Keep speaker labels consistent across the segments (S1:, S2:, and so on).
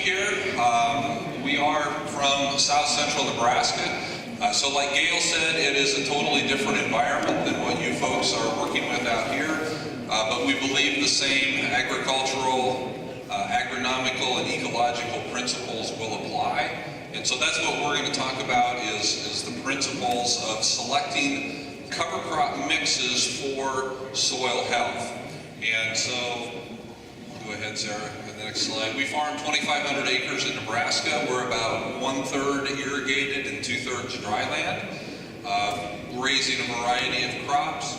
S1: here. We are from South Central Nebraska. So like Gail said, it is a totally different environment than what you folks are working with out here. But we believe the same agricultural, agronomical, and ecological principles will apply. And so that's what we're going to talk about is the principles of selecting cover crop mixes for soil health. And so, go ahead, Sarah, and the next slide. We farm 2,500 acres in Nebraska. We're about 1/3 irrigated and 2/3 dry land, raising a variety of crops.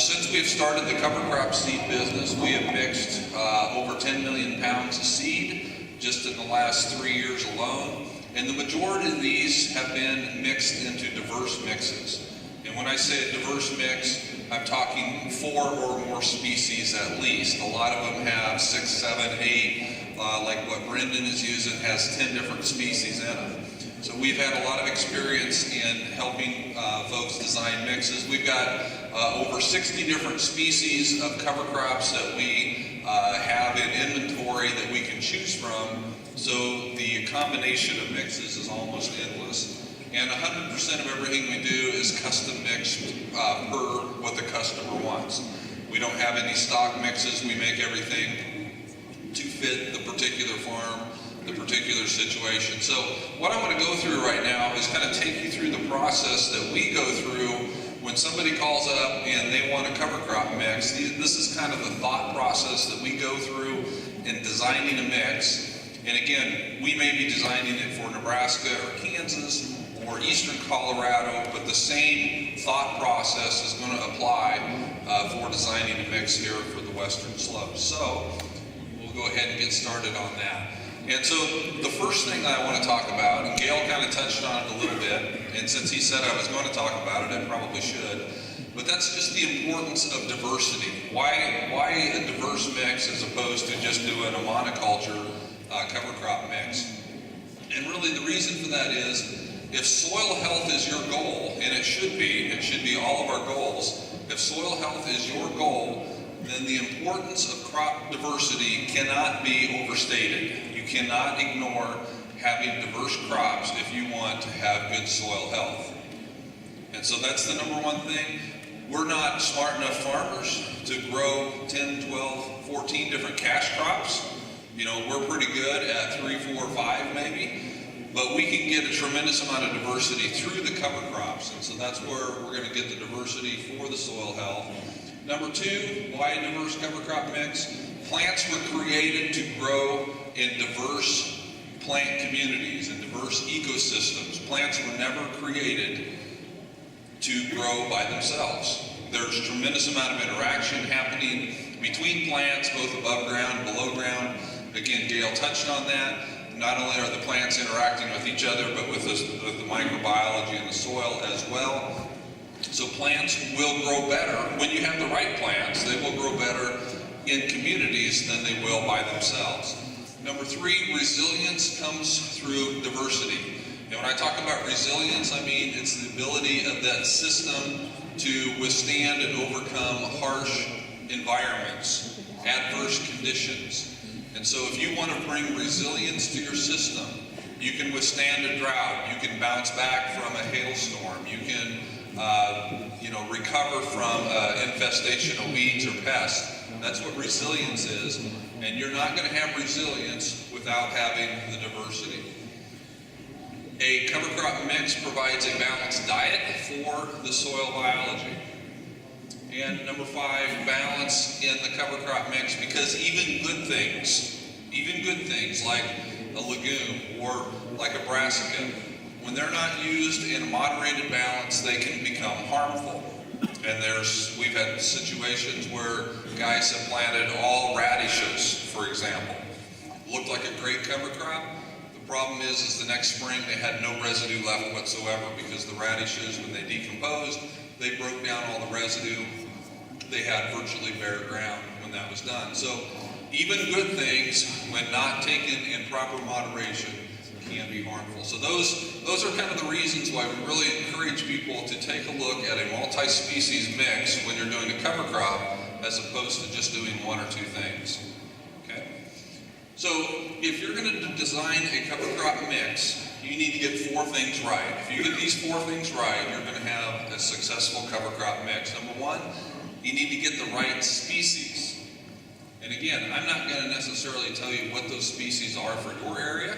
S1: Since we've started the cover crop seed business, we have mixed over 10 million pounds of seed just in the last 3 years alone. And the majority of these have been mixed into diverse mixes. And when I say a diverse mix, I'm talking 4 or more species at least. A lot of them have 6, 7, 8, like what Brendan is using has 10 different species in them. So we've had a lot of experience in helping folks design mixes. We've got over 60 different species of cover crops that we have in inventory that we can choose from. So the combination of mixes is almost endless. And 100% of everything we do is custom mixed per what the customer wants. We don't have any stock mixes. We make everything to fit the particular farm, the particular situation. So what I want to go through right now is kind of take you through the process that we go through when somebody calls up and they want a cover crop mix. This is kind of the thought process that we go through in designing a mix. And again, we may be designing it for Nebraska or Kansas or eastern Colorado, but the same thought process is going to apply for designing a mix here for the western slopes. So we'll go ahead and get started on that. And so the first thing that I want to talk about, and Gail kind of touched on it a little bit, and since he said I was going to talk about it, I probably should, but that's just the importance of diversity. Why a diverse mix as opposed to just doing a monoculture cover crop mix? And really the reason for that is, if soil health is your goal, and it should be all of our goals, if soil health is your goal, then the importance of crop diversity cannot be overstated. You cannot ignore having diverse crops if you want to have good soil health. And so that's the number one thing. We're not smart enough farmers to grow 10, 12, 14 different cash crops. You know, we're pretty good at 3, 4, 5 maybe. But we can get a tremendous amount of diversity through the cover crops, and so that's where we're going to get the diversity for the soil health. Number 2, why a diverse cover crop mix? Plants were created to grow in diverse plant communities and diverse ecosystems. Plants were never created to grow by themselves. There's a tremendous amount of interaction happening between plants, both above ground and below ground. Again, Gail touched on that. Not only are the plants interacting with each other, but with the microbiology in the soil as well. So plants will grow better. When you have the right plants, they will grow better in communities than they will by themselves. Number 3, resilience comes through diversity. And when I talk about resilience, I mean it's the ability of that system to withstand and overcome harsh environments, adverse conditions. And so if you want to bring resilience to your system, you can withstand a drought, you can bounce back from a hailstorm, you can recover from infestation of weeds or pests. That's what resilience is. And you're not going to have resilience without having the diversity. A cover crop mix provides a balanced diet for the soil biology. And number 5, balance in the cover crop mix, because even good things like a legume or like a brassica, when they're not used in a moderated balance, they can become harmful. And we've had situations where guys have planted all radishes, for example. Looked like a great cover crop. The problem is the next spring they had no residue left whatsoever, because the radishes, when they decomposed, they broke down all the residue. They had virtually bare ground when that was done. So even good things, when not taken in proper moderation, can be harmful. So those are kind of the reasons why we really encourage people to take a look at a multi-species mix when you're doing a cover crop, as opposed to just doing 1 or 2 things. Okay? So if you're going to design a cover crop mix, you need to get 4 things right. If you get these 4 things right, you're going to have a successful cover crop mix. Number 1, you need to get the right species. And again, I'm not going to necessarily tell you what those species are for your area,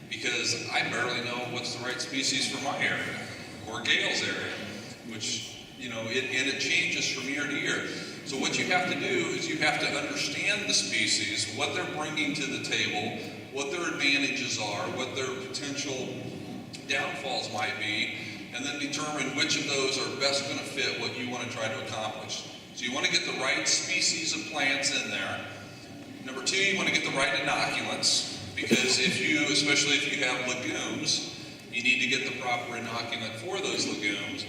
S1: because I barely know what's the right species for my area or Gail's area, which, it changes from year to year. So what you have to do is you have to understand the species, what they're bringing to the table, what their advantages are, what their potential downfalls might be, and then determine which of those are best going to fit what you want to try to accomplish. So you want to get the right species of plants in there. Number 2, you want to get the right inoculants, because especially if you have legumes, you need to get the proper inoculant for those legumes.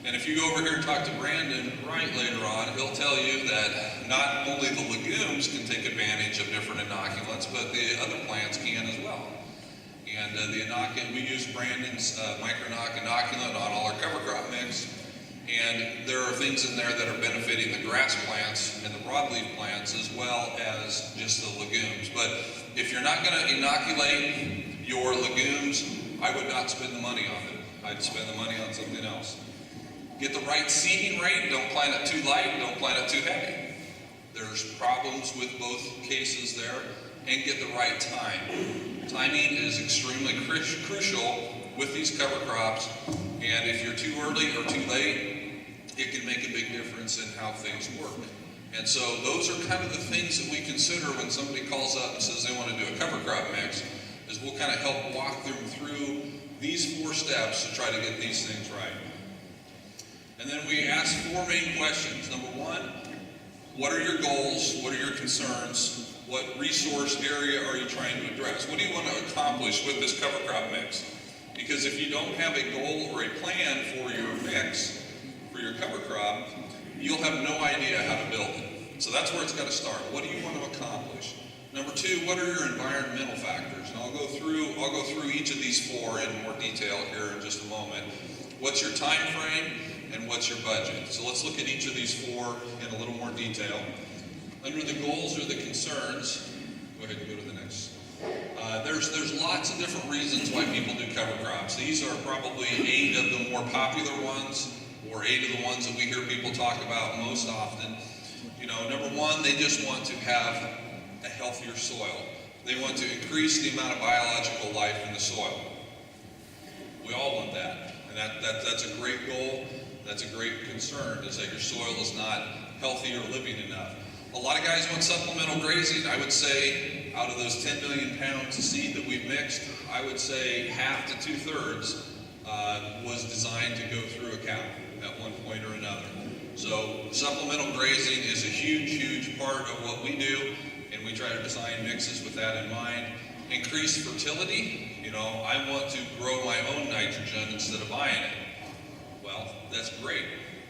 S1: And if you go over here and talk to Brandon Wright later on, he'll tell you that not only the legumes can take advantage of different inoculants, but the other plants can as well. And the inoculant, we use Brandon's micro-knock inoculant on all our cover crop mix. And there are things in there that are benefiting the grass plants and the broadleaf plants as well as just the legumes. But if you're not going to inoculate your legumes, I would not spend the money on it. I'd spend the money on something else. Get the right seeding rate. Don't plant it too light, don't plant it too heavy. There's problems with both cases there. And get the right time. Timing is extremely crucial with these cover crops. And if you're too early or too late, it can make a big difference in how things work. And so those are kind of the things that we consider when somebody calls up and says they want to do a cover crop mix, is we'll kind of help walk them through these 4 steps to try to get these things right. And then we ask 4 main questions. Number 1, what are your goals? What are your concerns? What resource area are you trying to address? What do you want to accomplish with this cover crop mix? Because if you don't have a goal or a plan for your mix, for your cover crop, you'll have no idea how to build it. So that's where it's got to start. What do you want to accomplish? Number 2, what are your environmental factors? And I'll go through each of these 4 in more detail here in just a moment. What's your time frame and what's your budget? So let's look at each of these 4 in a little more detail. Under the goals or the concerns, go ahead and go to the next. There's lots of different reasons why people do cover crops. These are probably 8 of the more popular ones, or 8 of the ones that we hear people talk about most often. Number 1, they just want to have a healthier soil. They want to increase the amount of biological life in the soil. We all want that, and that's a great goal. That's a great concern, is that your soil is not healthy or living enough. A lot of guys want supplemental grazing. I would say out of those 10 million pounds of seed that we've mixed, I would say half to 2/3 was designed to go through a cow at one point or another. So supplemental grazing is a huge, huge part of what we do, and we try to design mixes with that in mind. Increased fertility. I want to grow my own nitrogen instead of buying it. Well, that's great.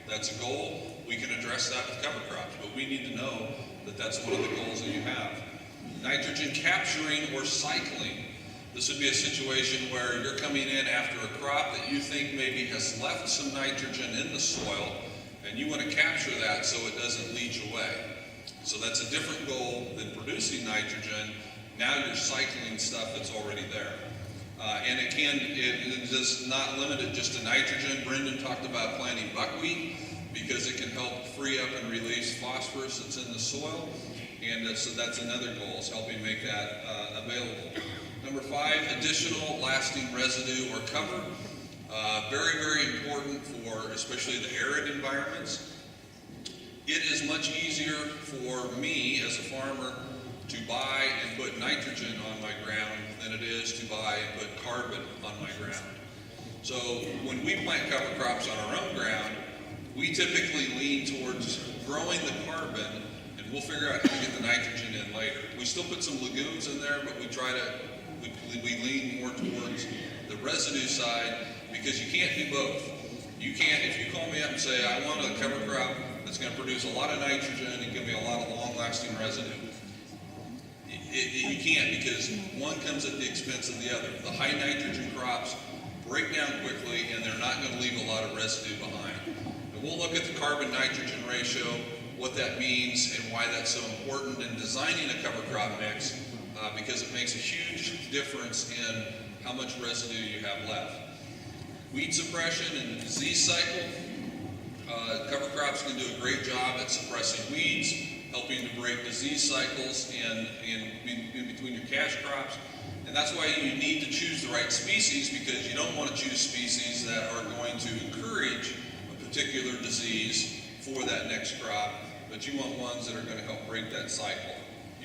S1: That's a goal. We can address that with cover crops, but we need to know that that's one of the goals that you have. Nitrogen capturing or cycling. This would be a situation where you're coming in after a crop that you think maybe has left some nitrogen in the soil, and you want to capture that so it doesn't leach away. So that's a different goal than producing nitrogen. Now you're cycling stuff that's already there. And it is not limited just to nitrogen. Brendan talked about planting buckwheat because it can help free up and release phosphorus that's in the soil. And so that's another goal, is helping make that available. Number 5, additional lasting residue or cover. Very, very important for especially the arid environments. It is much easier for me as a farmer to buy and put nitrogen on my ground than it is to buy and put carbon on my ground. So when we plant cover crops on our own ground, we typically lean towards growing the carbon, and we'll figure out how to get the nitrogen in later. We still put some legumes in there, but we lean more towards the residue side, because you can't do both. You can't, if you call me up and say, I want a cover crop that's going to produce a lot of nitrogen and give me a lot of long-lasting residue. You can't, because one comes at the expense of the other. The high nitrogen crops break down quickly, and they're not going to leave a lot of residue behind. And we'll look at the carbon-nitrogen ratio, what that means, and why that's so important in designing a cover crop mix. because it makes a huge difference in how much residue you have left. Weed suppression and disease cycle. Cover crops can do a great job at suppressing weeds, helping to break disease cycles in between your cash crops. And that's why you need to choose the right species, because you don't want to choose species that are going to encourage a particular disease for that next crop, but you want ones that are going to help break that cycle.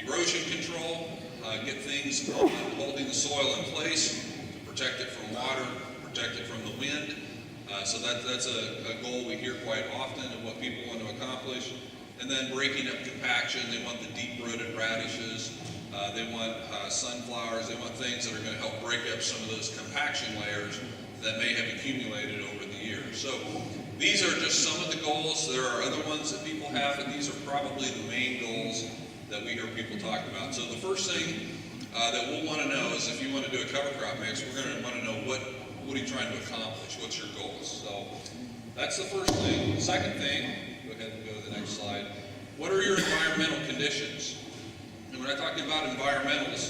S1: Erosion control, get things holding the soil in place to protect it from water, protect it from the wind. So that's a goal we hear quite often of what people want to accomplish. And then breaking up compaction. They want the deep-rooted radishes. They want sunflowers. They want things that are going to help break up some of those compaction layers that may have accumulated over the years. So these are just some of the goals. There are other ones that people have, but these are probably the main goals that we hear people talk about. So the first thing that we'll want to know is, if you want to do a cover crop mix, we're going to want to know what are you trying to accomplish? What's your goals? So that's the first thing. Second thing, go ahead and go to the next slide. What are your environmental conditions? And when I'm talking about environmentals,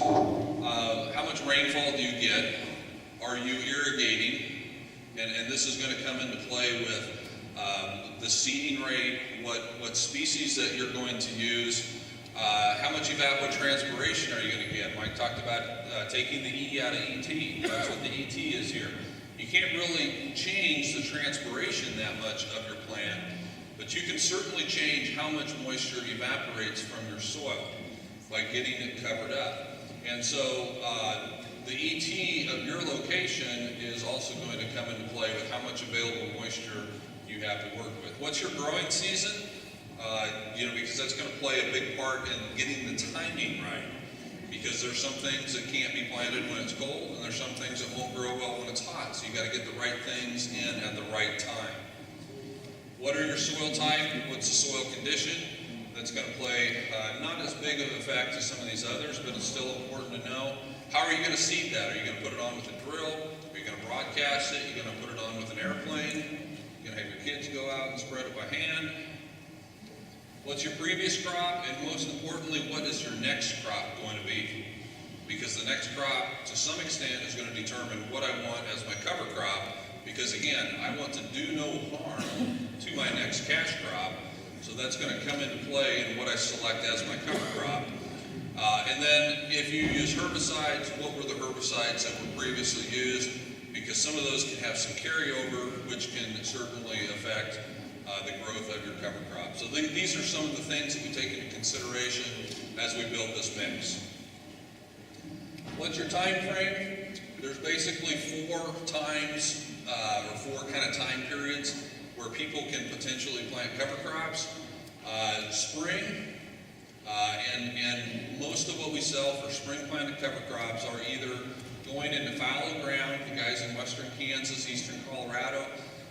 S1: how much rainfall do you get? Are you irrigating? And this is going to come into play with the seeding rate, what species that you're going to use, how much evapotranspiration are you going to get? Mike talked about taking the E out of ET. That's what the ET is here. You can't really change the transpiration that much of your plant, but you can certainly change how much moisture evaporates from your soil by getting it covered up. And so the ET of your location is also going to come into play with how much available moisture you have to work with. What's your growing season? Because that's going to play a big part in getting the timing right. Because there's some things that can't be planted when it's cold, and there's some things that won't grow well when it's hot. So you got to get the right things in at the right time. What are your soil type? What's the soil condition? That's going to play not as big of an effect as some of these others, but it's still important to know. How are you going to seed that? Are you going to put it on with a drill? Are you going to broadcast it? Are you going to put it on with an airplane? Are you going to have your kids go out and spread it by hand? What's your previous crop? And most importantly, what is your next crop going to be? Because the next crop, to some extent, is going to determine what I want as my cover crop. Because again, I want to do no harm to my next cash crop. So that's going to come into play in what I select as my cover crop. And then if you use herbicides, what were the herbicides that were previously used? Because some of those can have some carryover, which can certainly affect the growth of your cover crop. So these are some of the things that we take into consideration as we build this mix. What's your time frame? There's basically four times, or four kind of time periods where people can potentially plant cover crops. Spring, and most of what we sell for spring planted cover crops are either going into fallow ground. The guys in western Kansas, eastern Colorado,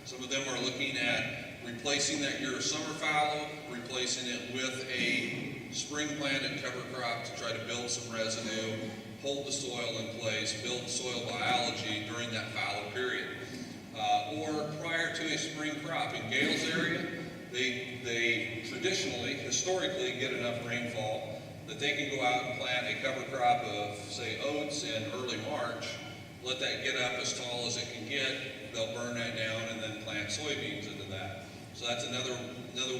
S1: some of them are looking at replacing that year of summer fallow, replacing it with a spring planted cover crop to try to build some residue, hold the soil in place, build soil biology during that fallow period. Or prior to a spring crop. In Gale's area, they traditionally, historically, get enough rainfall that they can go out and plant a cover crop of, say, oats in early March, let that get up as tall as it can get, they'll burn that down and then plant soybeans into that. So that's another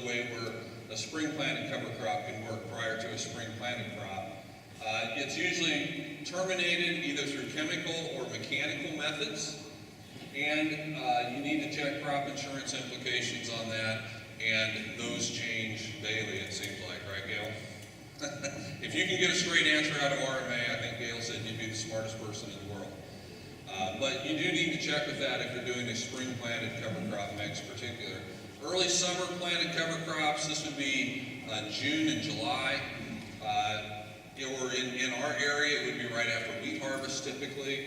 S1: way where a spring planted cover crop can work prior to a spring planted crop. It's usually terminated either through chemical or mechanical methods, and you need to check crop insurance implications on that, and those change daily, it seems like, right, Gail? If you can get a straight answer out of RMA, I think Gail said you'd be the smartest person in the world. But you do need to check with that if you're doing a spring planted cover crop mix in particular. Early summer planted cover crops, this would be June and July. Or in our area, it would be right after wheat harvest typically.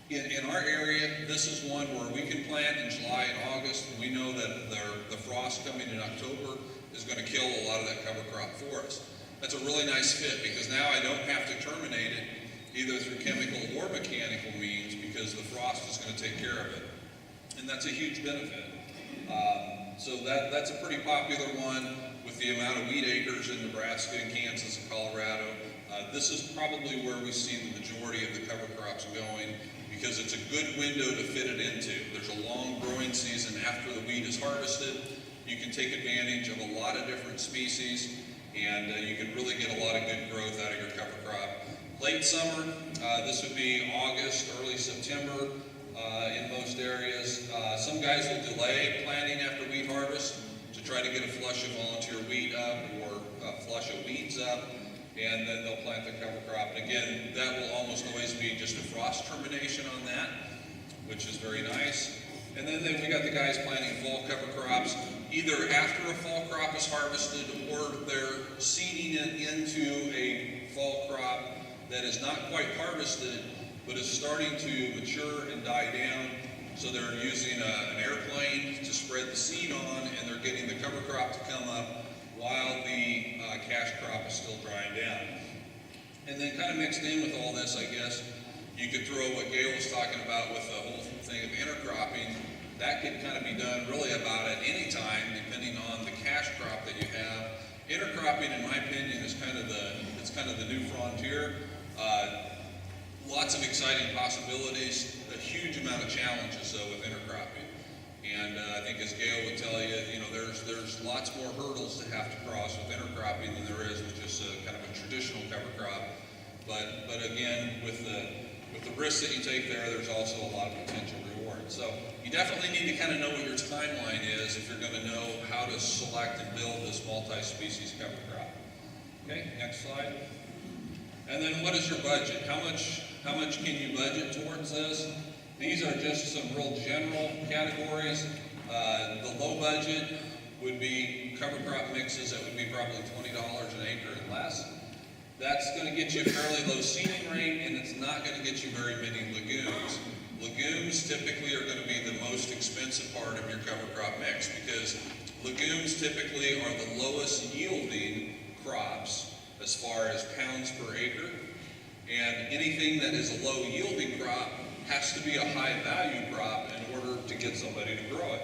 S1: In our area, this is one where we can plant in July and August, and we know that the frost coming in October is going to kill a lot of that cover crop for us. That's a really nice fit, because now I don't have to terminate it either through chemical or mechanical means, because the frost is going to take care of it. And that's a huge benefit. So that's a pretty popular one with with the amount of wheat acres in Nebraska and Kansas and Colorado, this is probably where we see the majority of the cover crops going, because it's a good window to fit it into. There's a long growing season after the wheat is harvested. You can take advantage of a lot of different species, and you can really get a lot of good growth out of your cover crop. Late summer, this would be August, early September in most areas. Some guys will delay planting after wheat harvest to try to get a flush of volunteer wheat up or a flush of weeds up, and then they'll plant the cover crop. And again, that will almost always be just a frost termination on that, which is very nice. And then we got the guys planting fall cover crops, either after a fall crop is harvested or they're seeding it into a fall crop that is not quite harvested, but is starting to mature and die down. So they're using an airplane to spread the seed on, and they're getting the cover crop to come up while the cash crop is still drying down. And then kind of mixed in with all this, I guess, you could throw what Gail was talking about with the whole thing of intercropping. That could kind of be done really about at any time, depending on the cash crop that you have. Intercropping, in my opinion, is kind of the new frontier. Lots of exciting possibilities, a huge amount of challenges though with intercropping. And I think, as Gail would tell you, there's lots more hurdles to have to cross with intercropping than there is with just kind of a traditional cover crop. But again, with the risks that you take there, there's also a lot of potential reward. So you definitely need to kind of know what your timeline is if you're going to know how to select and build this multi-species cover crop. Okay, next slide. And then what is your budget? How much can you budget towards this? These are just some real general categories. The low budget would be cover crop mixes that would be probably $20 an acre and less. That's going to get you a fairly low seeding rate, and it's not going to get you very many legumes. Legumes typically are going to be the most expensive part of your cover crop mix, because legumes typically are the lowest yielding crops as far as pounds per acre, and anything that is a low yielding crop has to be a high value crop in order to get somebody to grow it.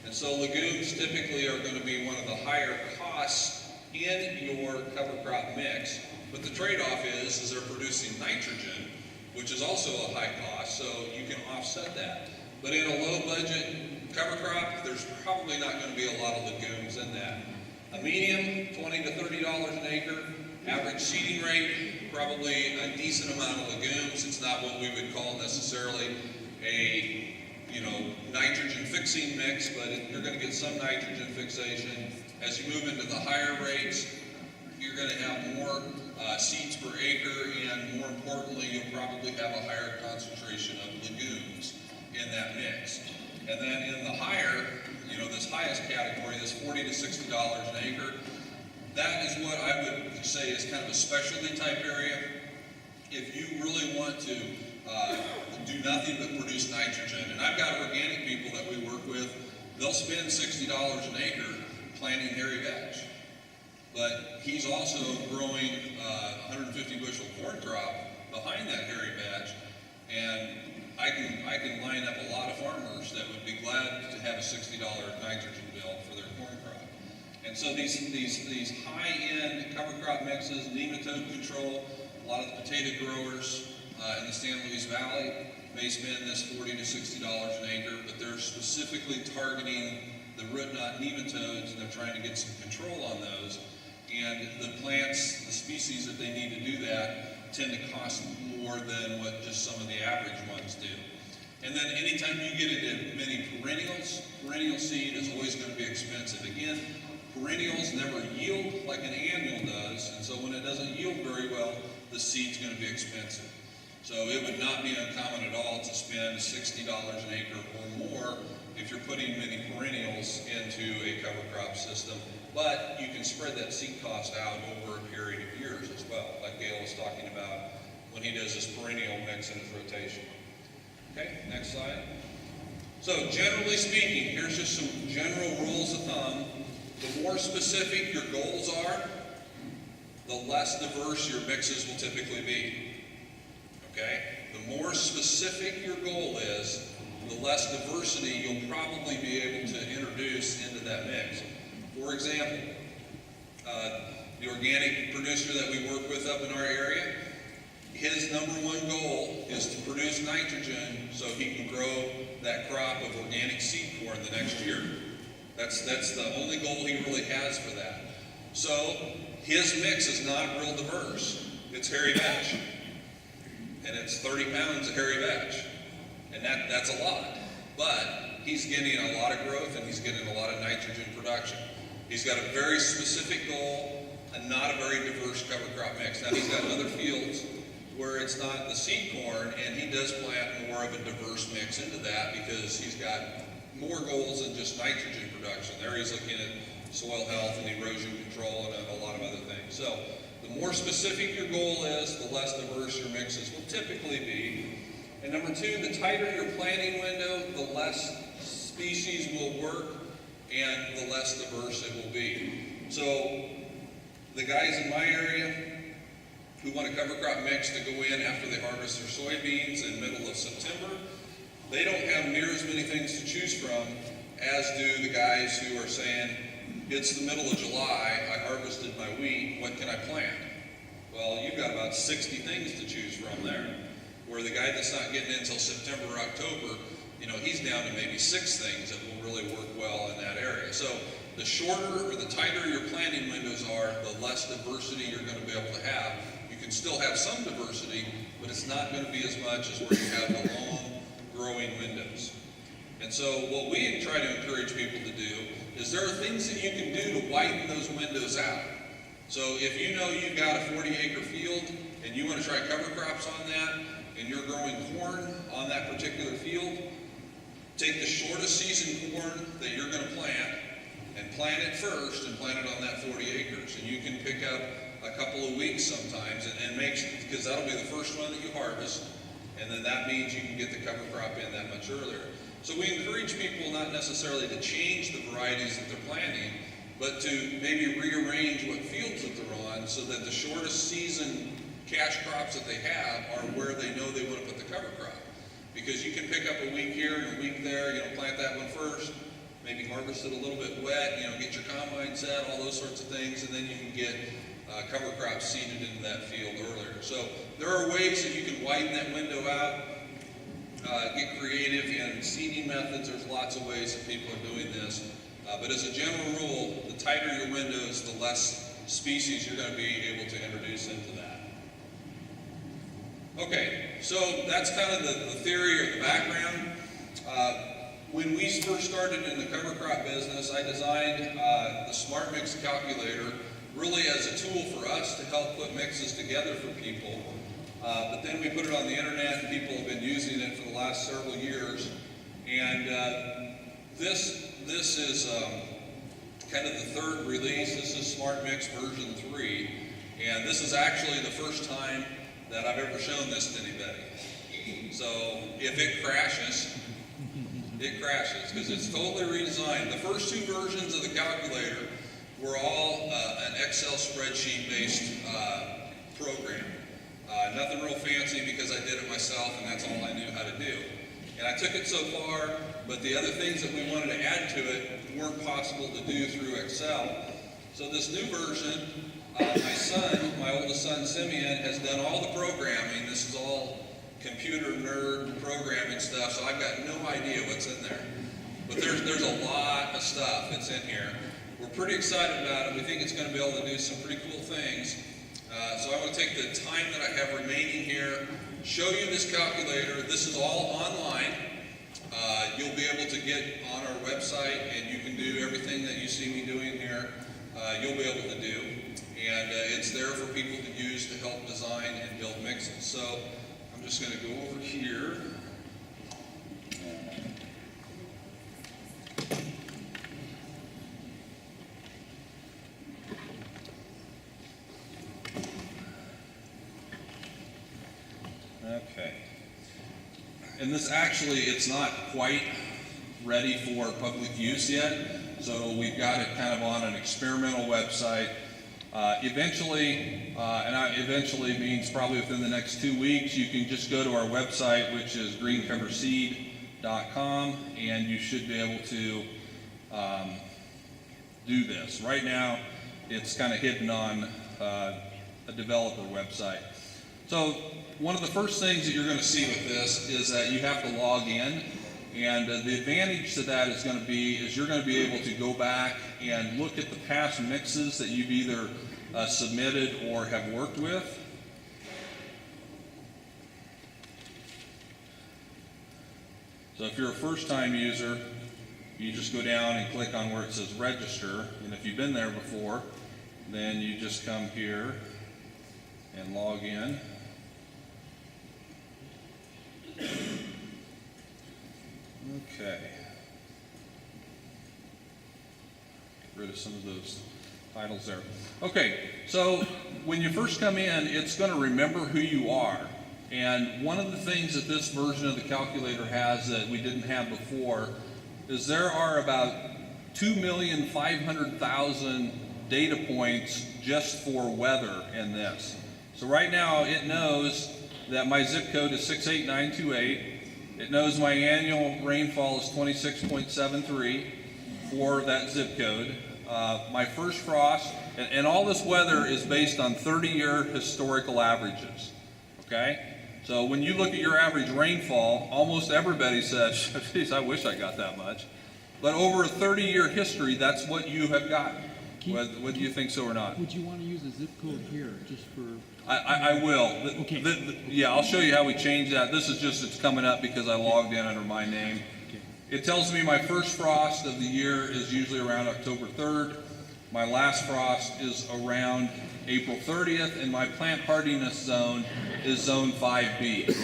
S1: And so legumes typically are going to be one of the higher costs in your cover crop mix, but the trade-off is they're producing nitrogen, which is also a high cost, so you can offset that. But in a low budget cover crop, there's probably not going to be a lot of legumes in that. A medium, $20 to $30 an acre. Average seeding rate, probably a decent amount of legumes. It's not what we would call necessarily a nitrogen fixing mix, but you're going to get some nitrogen fixation. As you move into the higher rates, you're going to have more seeds per acre, and more importantly, you'll probably have a higher concentration of legumes in that mix. And then in the higher, this highest category, this $40 to $60 an acre, that is what I would say is kind of a specialty type area. If you really want to do nothing but produce nitrogen, and I've got organic people that we work with, they'll spend $60 an acre planting hairy vetch. But he's also growing 150 bushel corn crop behind that hairy vetch, and I can line up a lot of farmers that would be glad to have a $60 nitrogen bill for their corn crop. And so these high-end cover crop mixes, nematode control, a lot of the potato growers in the San Luis Valley may spend this $40 to $60 an acre, but they're specifically targeting the root knot nematodes, and they're trying to get some control on those. And the plants, the species that they need to do that, tend to cost more than what just some of the average ones do. And then anytime you get into many perennials, perennial seed is always going to be expensive. Again, perennials never yield like an annual does, and so when it doesn't yield very well, the seed's going to be expensive. So it would not be uncommon at all to spend $60 an acre or more if you're putting many perennials into a cover crop system. But you can spread that seed cost out over a period of years as well, like Gail was talking about when he does this perennial mix in his rotation. Okay, next slide. So generally speaking, here's just some general rules of thumb. The more specific your goals are, the less diverse your mixes will typically be. Okay? The more specific your goal is, the less diversity you'll probably be able to introduce into that mix. For example, the organic producer that we work with up in our area. His number one goal is to produce nitrogen so he can grow that crop of organic seed corn the next year. That's the only goal he really has for that. So his mix is not real diverse. It's hairy vetch. And it's 30 pounds of hairy vetch. And that's a lot. But he's getting a lot of growth and he's getting a lot of nitrogen production. He's got a very specific goal and not a very diverse cover crop mix. Now he's got other fields where it's not the seed corn, and he does plant more of a diverse mix into that because he's got more goals than just nitrogen production. There he's looking at soil health and erosion control and a lot of other things. So the more specific your goal is, the less diverse your mixes will typically be. And number two, the tighter your planting window, the less species will work and the less diverse it will be. So the guys in my area who want a cover crop mix to go in after they harvest their soybeans in the middle of September, they don't have near as many things to choose from as do the guys who are saying, it's the middle of July, I harvested my wheat, what can I plant? Well, you've got about 60 things to choose from there. Where the guy that's not getting in until September or October, he's down to maybe 6 things that will really work well in that area. So the shorter or the tighter your planting windows are, the less diversity you're going to be able to have. You can still have some diversity, but it's not going to be as much as where you have the long growing windows. And so what we try to encourage people to do is there are things that you can do to widen those windows out. So if you've got a 40-acre field and you want to try cover crops on that, and you're growing corn on that particular field, take the shortest season corn that you're going to plant and plant it first and plant it on that 40 acres. And you can pick up a couple of weeks sometimes and make, because that'll be the first one that you harvest, and then that means you can get the cover crop in that much earlier. So we encourage people not necessarily to change the varieties that they're planting, but to maybe rearrange what fields that they're on so that the shortest season cash crops that they have are where they know they want to put the cover crop. Because you can pick up a week here and a week there, plant that one first, maybe harvest it a little bit wet, get your combine set, all those sorts of things, and then you can get cover crops seeded into that field earlier. So there are ways that you can widen that window out, get creative in seeding methods. There's lots of ways that people are doing this. But as a general rule, the tighter your windows, the less species you're going to be able to introduce into that. Okay, so that's kind of the theory or the background. When we first started in the cover crop business, I designed the Smart Mix Calculator really as a tool for us to help put mixes together for people. But then we put it on the internet and people have been using it for the last several years. And this is kind of the third release. This is Smart Mix version 3. And this is actually the first time that I've ever shown this to anybody. So if it crashes, it crashes because it's totally redesigned. The first 2 versions of the calculator were all an Excel spreadsheet based program. Nothing real fancy because I did it myself and that's all I knew how to do. And I took it so far, but the other things that we wanted to add to it weren't possible to do through Excel. So this new version, my oldest son, Simeon, has done all the programming. This is all computer nerd programming stuff, so I've got no idea what's in there. But there's a lot of stuff that's in here. We're pretty excited about it. We think it's going to be able to do some pretty cool things. So I want to take the time that I have remaining here, show you this calculator. This is all online. You'll be able to get on our website and you can do everything that you see me doing here. You'll be able to do. And it's there for people to use to help design and build mixes. So I'm just going to go over here. Okay. And this actually, it's not quite ready for public use yet. So we've got it kind of on an experimental website. Eventually, eventually means probably within the next 2 weeks, you can just go to our website, which is greencoverseed.com, and you should be able to do this. Right now,
S2: it's kind of hidden on a developer website. So one of the first things that you're going to see with this is that you have to log in, and the advantage to that is going to be you're going to be able to go back and look at the past mixes that you've either submitted or have worked with. So if you're a first-time user, you just go down and click on where it says register, and if you've been there before, then you just come here and log in. Okay. Get rid of some of those titles there. Okay, so when you first come in, it's going to remember who you are. And one of the things that this version of the calculator has that we didn't have before is there are about 2,500,000 data points just for weather in this. So right now it knows that my zip code is 68928. It knows my annual rainfall is 26.73 for that zip code. My first frost, and all this weather is based on 30-year historical averages, okay? So when you look at your average rainfall, almost everybody says, geez, I wish I got that much. But over a 30-year history, that's what you have gotten, whether you think so or not.
S3: Would you want to use a zip code here, just for...
S2: I will.
S3: Okay.
S2: Yeah, I'll show you how we change that. This is just, it's coming up because I logged in under my name.
S3: Okay.
S2: It tells me my first frost of the year is usually around October 3rd. My last frost is around April 30th, and my plant hardiness zone is zone 5B.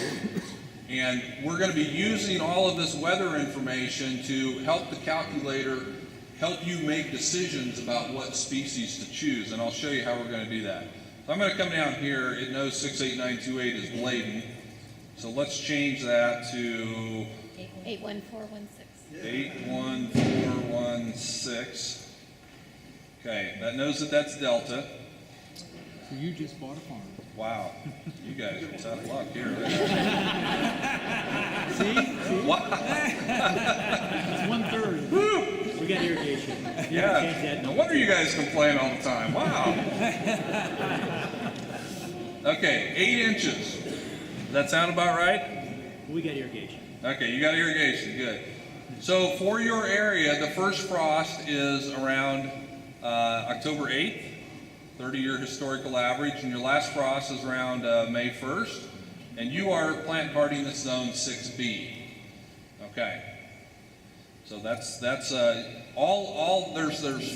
S2: And we're going to be using all of this weather information to help the calculator help you make decisions about what species to choose, and I'll show you how we're going to do that. So I'm going to come down here. It knows 68928 is Bladen, so let's change that to
S4: 81416.
S2: 81416. Okay, that knows that that's Delta.
S3: So you just bought a farm.
S2: Wow, you guys are tough luck here.
S3: See?
S2: Wow.
S3: It's 1/3.
S2: Woo!
S3: We got irrigation.
S2: Yeah, no wonder you guys complain all the time. Wow. Okay, 8 inches. Does that sound about right?
S3: We got irrigation.
S2: Okay, you got irrigation, good. So for your area, the first frost is around October 8th, 30-year historical average, and your last frost is around May 1st, and you are plant hardiness zone 6B. Okay. So that's there's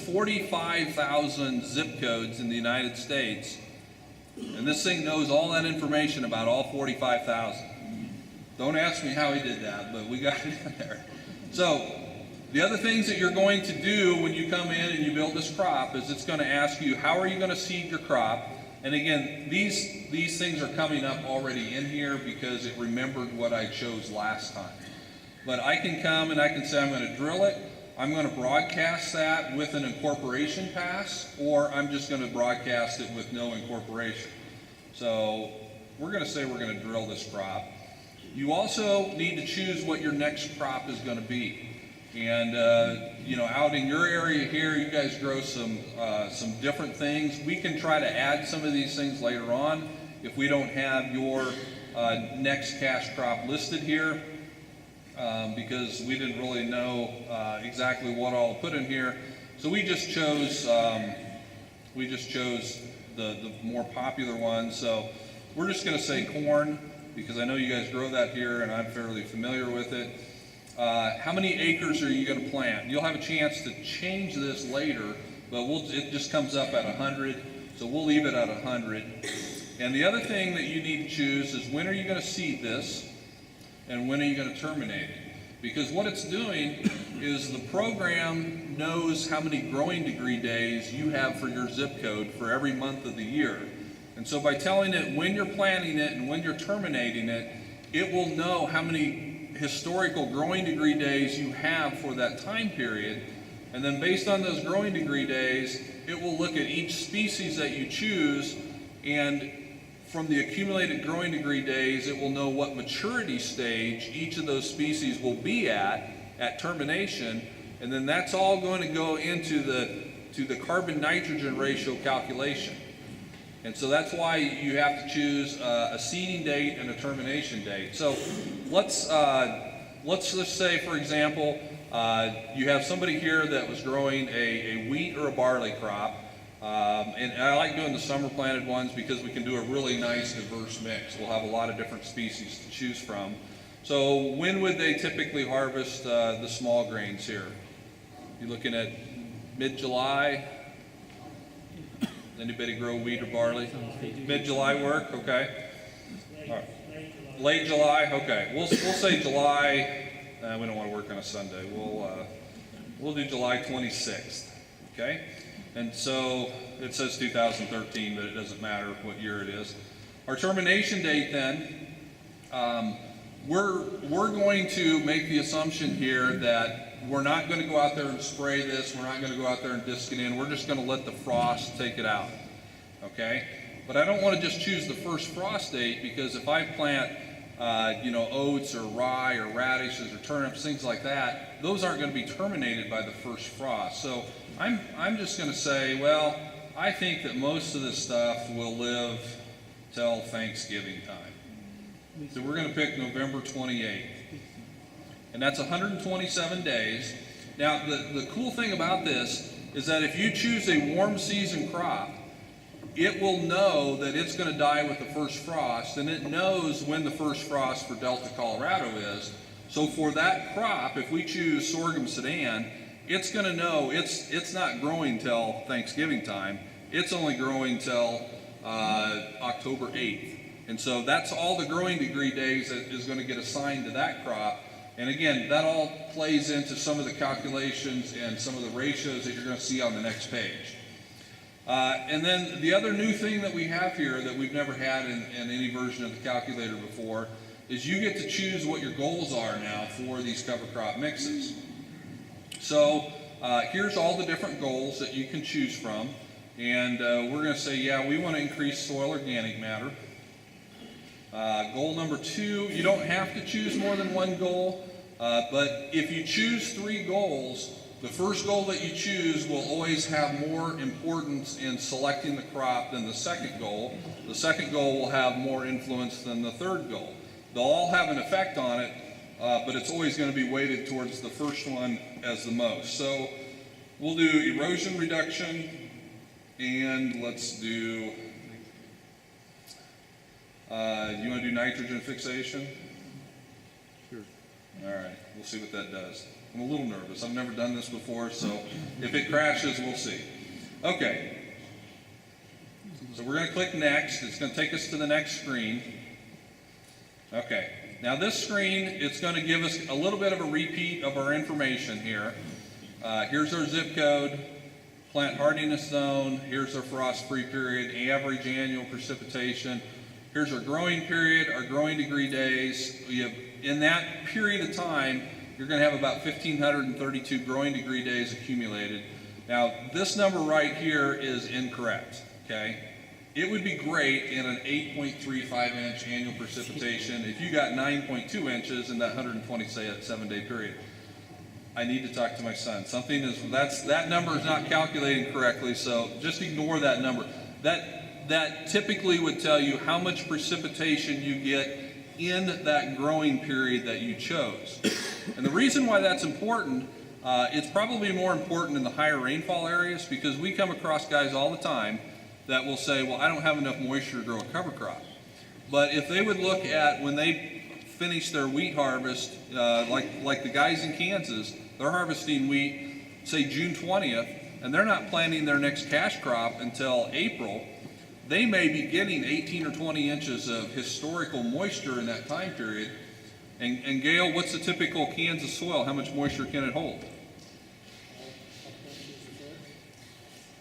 S2: 45,000 zip codes in the United States, and this thing knows all that information about all 45,000. Don't ask me how he did that, but we got it in there. So the other things that you're going to do when you come in and you build this crop is it's going to ask you, how are you going to seed your crop? And again, these things are coming up already in here because it remembered what I chose last time. But I can come and I can say I'm going to drill it, I'm going to broadcast that with an incorporation pass, or I'm just going to broadcast it with no incorporation. So we're going to say we're going to drill this crop. You also need to choose what your next crop is going to be. And you know, out in your area here, you guys grow some different things. We can try to add some of these things later on if we don't have your next cash crop listed here, because we didn't really know exactly what all to put in here. So we just chose the more popular ones. So we're just going to say corn, because I know you guys grow that here and I'm fairly familiar with it. How many acres are you going to plant? You'll have a chance to change this later, but it just comes up at 100, so we'll leave it at 100. And the other thing that you need to choose is, when are you going to seed this and when are you going to terminate it? Because what it's doing is the program knows how many growing degree days you have for your zip code for every month of the year. And so by telling it when you're planting it and when you're terminating it, it will know how many historical growing degree days you have for that time period, and then based on those growing degree days, it will look at each species that you choose, and from the accumulated growing degree days, it will know what maturity stage each of those species will be at termination, and then that's all going to go into to the carbon-nitrogen ratio calculation. And so that's why you have to choose a seeding date and a termination date. So let's just say, for example, you have somebody here that was growing a wheat or a barley crop. And I like doing the summer planted ones because we can do a really nice diverse mix. We'll have a lot of different species to choose from. So when would they typically harvest the small grains here? You're looking at mid-July? Anybody grow wheat or barley? Mid-July work, okay. All right. Late July, okay. We'll say July. We don't want to work on a Sunday. We'll do July 26th, okay. And so it says 2013, but it doesn't matter what year it is. Our termination date then, we're going to make the assumption here that we're not going to go out there and spray this. We're not going to go out there and disc it in. We're just going to let the frost take it out, okay? But I don't want to just choose the first frost date, because if I plant, oats or rye or radishes or turnips, things like that, those aren't going to be terminated by the first frost. So I'm just going to say, well, I think that most of this stuff will live till Thanksgiving time. So we're going to pick November 28th. And that's 127 days. Now, the cool thing about this is that if you choose a warm season crop, it will know that it's going to die with the first frost, and it knows when the first frost for Delta, Colorado is. So for that crop, if we choose sorghum Sudan, it's going to know it's not growing till Thanksgiving time. It's only growing till October 8th. And so that's all the growing degree days that is going to get assigned to that crop. And again, that all plays into some of the calculations and some of the ratios that you're going to see on the next page. And then the other new thing that we have here that we've never had in any version of the calculator before is you get to choose what your goals are now for these cover crop mixes. So here's all the different goals that you can choose from. And we're going to say, yeah, we want to increase soil organic matter. Goal number 2, you don't have to choose more than one goal, but if you choose 3 goals, the first goal that you choose will always have more importance in selecting the crop than the second goal. The second goal will have more influence than the third goal. They'll all have an effect on it, but it's always going to be weighted towards the first one as the most. So we'll do erosion reduction, and let's do, you want to do nitrogen fixation?
S3: Sure.
S2: All right, we'll see what that does. I'm a little nervous. I've never done this before, so if it crashes, we'll see. Okay. So we're going to click next. It's going to take us to the next screen. Okay. Now this screen, it's going to give us a little bit of a repeat of our information here. Here's our zip code, plant hardiness zone. Here's our frost-free period, average annual precipitation. Here's our growing period, our growing degree days. We have, in that period of time, you're going to have about 1,532 growing degree days accumulated. Now, this number right here is incorrect, okay? It would be great in an 8.35 inch annual precipitation if you got 9.2 inches in that 127-day period. I need to talk to my son. That number is not calculating correctly, so just ignore that number. That typically would tell you how much precipitation you get in that growing period that you chose. And the reason why that's important, it's probably more important in the higher rainfall areas, because we come across guys all the time that will say, well, I don't have enough moisture to grow a cover crop. But if they would look at when they finish their wheat harvest, like the guys in Kansas, they're harvesting wheat, say June 20th, and they're not planting their next cash crop until April. They may be getting 18 or 20 inches of historical moisture in that time period. And Gail, what's the typical Kansas soil? How much moisture can it hold?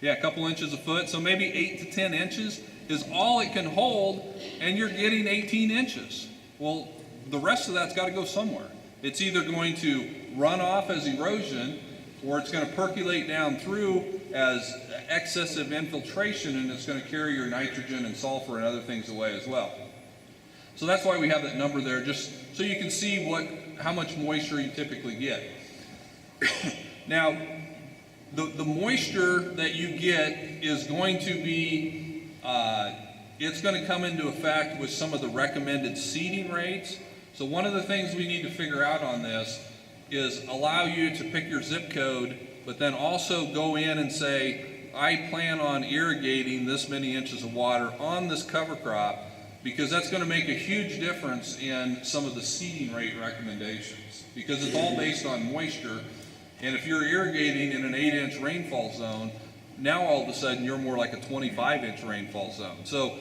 S2: Yeah, a couple inches a foot. So maybe 8 to 10 inches is all it can hold, and you're getting 18 inches. Well, the rest of that's got to go somewhere. It's either going to run off as erosion, or it's going to percolate down through as excessive infiltration, and it's going to carry your nitrogen and sulfur and other things away as well. So that's why we have that number there, just so you can see how much moisture you typically get. Now, The moisture that you get is going to be, it's going to come into effect with some of the recommended seeding rates. So one of the things we need to figure out on this is allow you to pick your zip code, but then also go in and say, I plan on irrigating this many inches of water on this cover crop, because that's going to make a huge difference in some of the seeding rate recommendations, because it's all based on moisture. And if you're irrigating in an 8-inch rainfall zone, now all of a sudden you're more like a 25-inch rainfall zone. So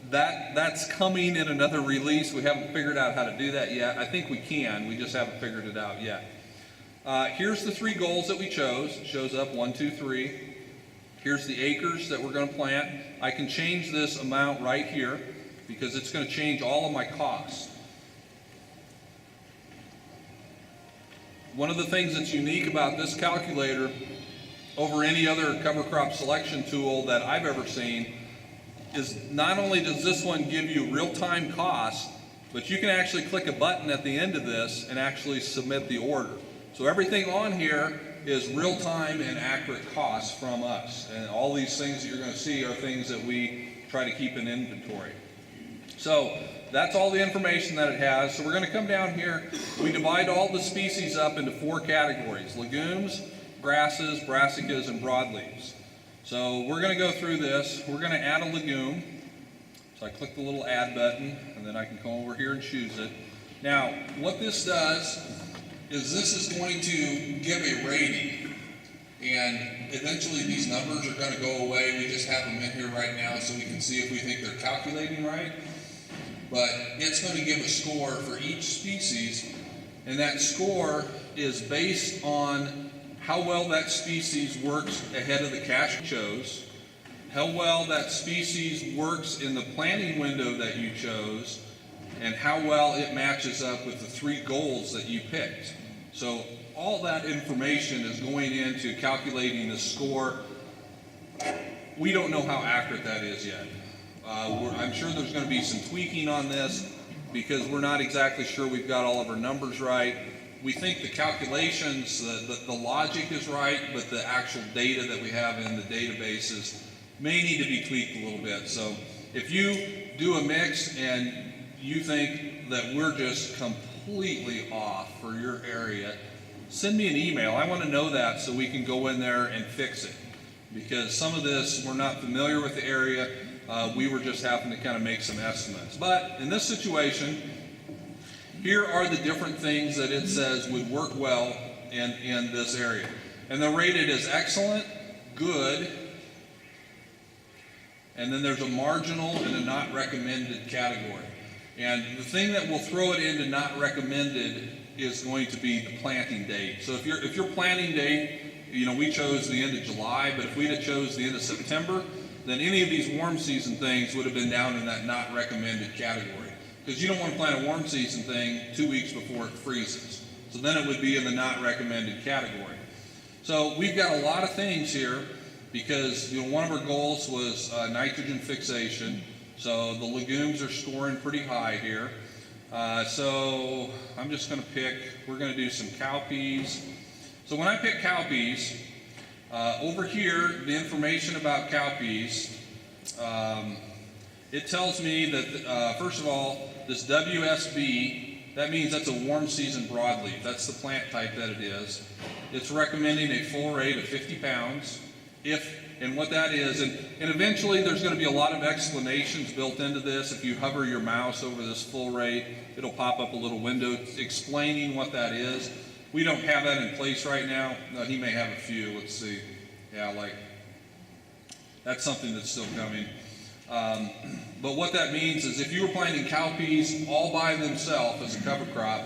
S2: that's coming in another release. We haven't figured out how to do that yet. I think we can, we just haven't figured it out yet. Here's the 3 goals that we chose. It shows up 1, 2, 3. Here's the acres that we're going to plant. I can change this amount right here because it's going to change all of my costs. One of the things that's unique about this calculator over any other cover crop selection tool that I've ever seen is not only does this one give you real-time costs, but you can actually click a button at the end of this and actually submit the order. So everything on here is real-time and accurate costs from us. And all these things that you're going to see are things that we try to keep in inventory. So that's all the information that it has. So we're going to come down here. We divide all the species up into 4 categories: legumes, grasses, brassicas, and broadleaves. So we're going to go through this. We're going to add a legume. So I click the little add button, and then I can come over here and choose it. Now, what this does is this is going to give a rating. And eventually these numbers are going to go away. We just have them in here right now so we can see if we think they're calculating right. But it's going to give a score for each species, and that score is based on how well that species works ahead of the cash chose, how well that species works in the planting window that you chose, and how well it matches up with the 3 goals that you picked. So all that information is going into calculating the score. We don't know how accurate that is yet. I'm sure there's going to be some tweaking on this because we're not exactly sure we've got all of our numbers right. We think the calculations, the logic is right, but the actual data that we have in the databases may need to be tweaked a little bit. So if you do a mix and you think that we're just completely off for your area, send me an email. I want to know that so we can go in there and fix it. Because some of this, we're not familiar with the area. We were just having to kind of make some estimates. But in this situation, here are the different things that it says would work well in this area. And they're rated as excellent, good, and then there's a marginal and a not recommended category. And the thing that will throw it into not recommended is going to be the planting date. So if your planting date, we chose the end of July, but if we'd have chose the end of September, then any of these warm season things would have been down in that not recommended category. Because you don't want to plant a warm season thing 2 weeks before it freezes. So then it would be in the not recommended category. So we've got a lot of things here because one of our goals was nitrogen fixation. So the legumes are scoring pretty high here. So I'm just going to pick, we're going to do some cowpeas. So when I pick cowpeas, over here, the information about cowpeas, it tells me that, first of all, this WSB, that means that's a warm season broadleaf. That's the plant type that it is. It's recommending a full rate of 50 pounds. And what that is, and eventually there's going to be a lot of explanations built into this. If you hover your mouse over this full rate, it'll pop up a little window explaining what that is. We don't have that in place right now. No, he may have a few. Let's see. Yeah, that's something that's still coming. But what that means is if you were planting cowpeas all by themselves as a cover crop,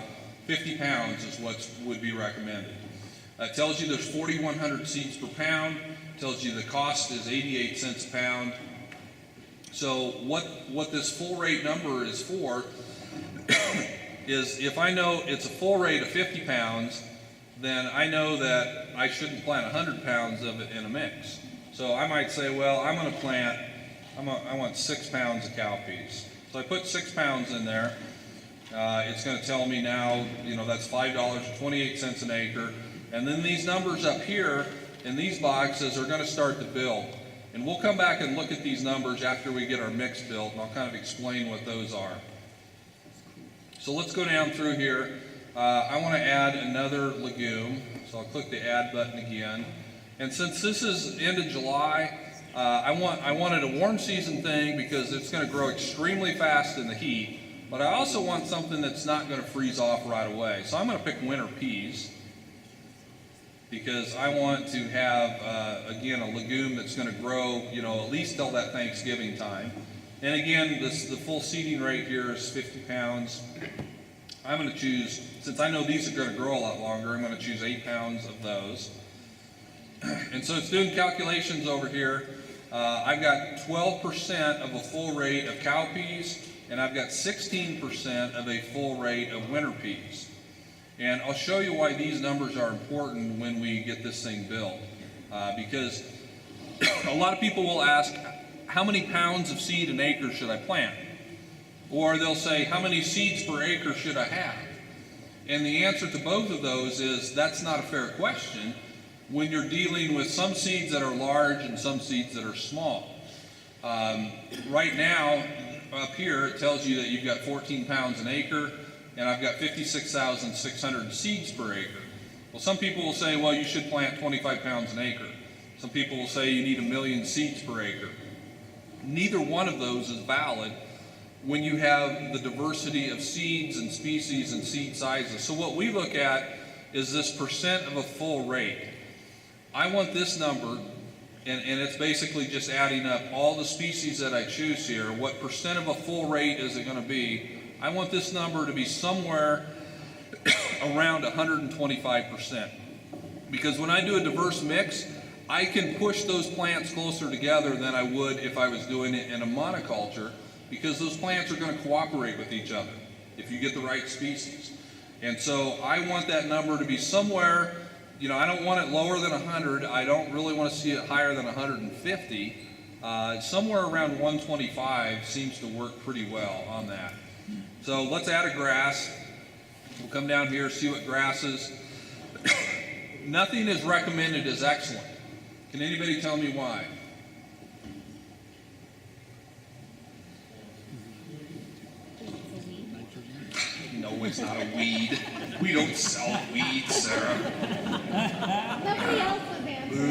S2: 50 pounds is what would be recommended. It tells you there's 4,100 seeds per pound. It tells you the cost is 88 cents a pound. So what this full rate number is for is if I know it's a full rate of 50 pounds, then I know that I shouldn't plant 100 pounds of it in a mix. So I might say, well, I'm going to plant, I want 6 pounds of cowpeas. So I put 6 pounds in there. It's going to tell me now, that's $5.28 an acre. And then these numbers up here and these boxes are gonna start to build. And we'll come back and look at these numbers after we get our mix built, and I'll kind of explain what those are. So let's go down through here. I want to add another legume, so I'll click the add button again. And since this is end of July, I wanted a warm season thing because it's going to grow extremely fast in the heat, but I also want something that's not going to freeze off right away. So I'm going to pick winter peas because I want to have, again, a legume that's going to grow, at least till that Thanksgiving time. And again, the full seeding rate here is 50 pounds. I'm going to choose, since I know these are going to grow a lot longer, I'm going to choose 8 pounds of those. And so it's doing calculations over here. I've got 12% of a full rate of cowpeas, and I've got 16% of a full rate of winter peas. And I'll show you why these numbers are important when we get this thing built. Because a lot of people will ask, how many pounds of seed an acre should I plant? Or they'll say, how many seeds per acre should I have? And the answer to both of those is that's not a fair question when you're dealing with some seeds that are large and some seeds that are small. Right now, up here, it tells you that you've got 14 pounds an acre, and I've got 56,600 seeds per acre. Well, some people will say, well, you should plant 25 pounds an acre. Some people will say you need 1 million seeds per acre. Neither one of those is valid when you have the diversity of seeds and species and seed sizes. So what we look at is this percent of a full rate. I want this number, and it's basically just adding up all the species that I choose here. What percent of a full rate is it going to be? I want this number to be somewhere around 125%. Because when I do a diverse mix, I can push those plants closer together than I would if I was doing it in a monoculture, because those plants are going to cooperate with each other if you get the right species. And so I want that number to be somewhere, I don't want it lower than 100. I don't really want to see it higher than 150. Somewhere around 125 seems to work pretty well on that. So let's add a grass. We'll come down here, see what grass is. Nothing is recommended as excellent. Can anybody tell me why? No, it's not a weed. We don't sell weeds, Sarah.
S4: Nobody else was answering.